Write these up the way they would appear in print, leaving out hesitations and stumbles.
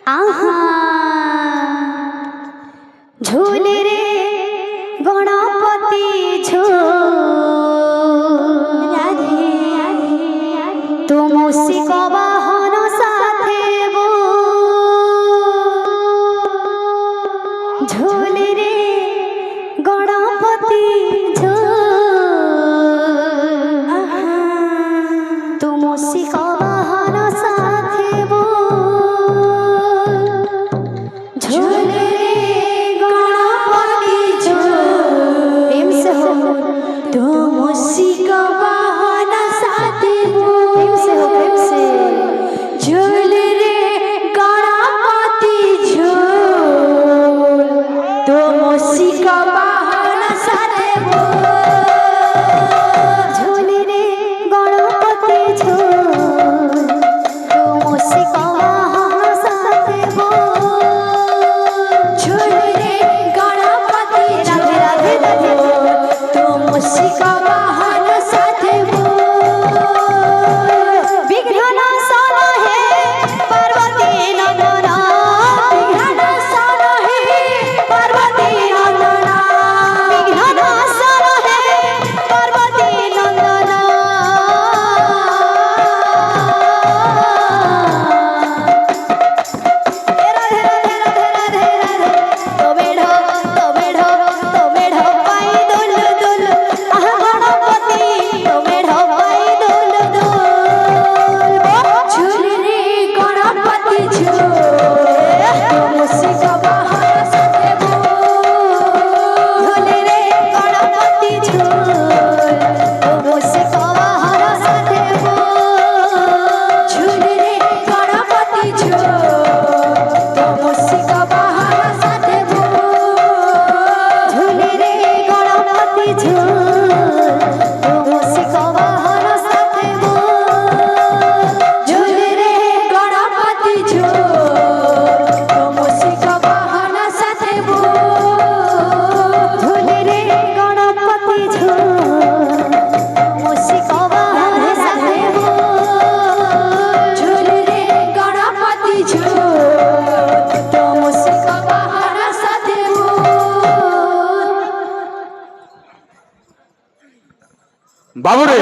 आहा झूले रे गणपति झूल तू मूषिक वाहन साथे झूले रे गणपति झूल तू मूषिक वाहन साथे झूले रे गणपति झूल प्रेम से हो तू मूषिक वाहन साथे प्रेम से हो प्रेम से झूले रे गणपति झूल तू मूषिक वाहन साथे झूले रे गणपति झूल तू मूषिक वाहन साथे झूले रे गणपति राधे राधे राधे तू मूषिक वाहन साथे विघ्ननाशन हे पार्वती नंदन विघ्ननाशन हे पार्वती नंदन विघ्ननाशन हे पार्वती नंदन राधे राधे राधे राधे राधे तो बेढ़ो पाई दुल दुल आह गणपति तो बेढ़ो पाई दुल दुल झूल रे गणपति झूल तू मूषिक वाहन साथे झूल रे गणपति झूल तू मूषिक वाहन साथे झूल रे गणपति झूल तू मूषिक वाहन साथे झूल रे गणपति झूल तू मूषिक वाहन साथे झूल रे गणपति झूल तू मूषिक वाहन साथे झूल रे गणपति झूल मूषिक वाहन साथे झूल रे गणपति झूल तू मूषिक वाहन साथे बाबुरे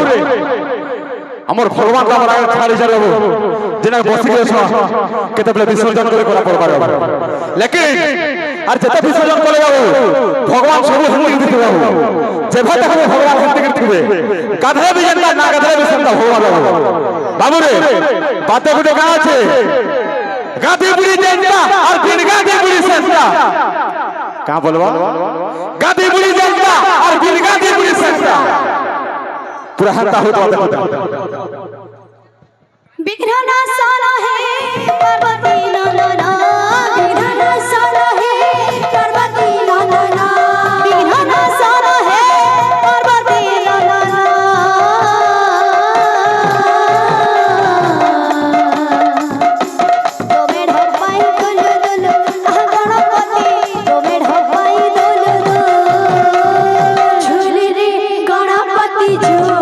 আমার ভগবান আমার আগে ছাড়ি ছাড়ব দিনা বসি গেছ কেতবেলে বিসর্জন করে করা পড়বার লেকিন আর যেতে বিসর্জন করে যাব ভগবান সবু হিন্দি দিতে যাব যে ভাতে হবে ভগবান হিন্দি দিতে গাধা বি জানতা না গাধা বি জানতা ভগবান বাবুরে বাতে গুটে গা আছে গাধি বুড়ি জানতা আর বিন গাধি বুড়ি সেন্তা কা বলবা গাধি বুড়ি জানতা আর বিন গাধি বুড়ি সেন্তা पूरा हत्ता होता विघ्ननाशन हे पार्वती नंदन विघ्ननाशन हे पार्वती नंदन विघ्ननाशन हे पार्वती नंदन तो बेढ़ो पाई दुल दुल आह गणपति तो बेढ़ो पाई दुल दुल झूल रे गणपति झूल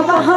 ବାହା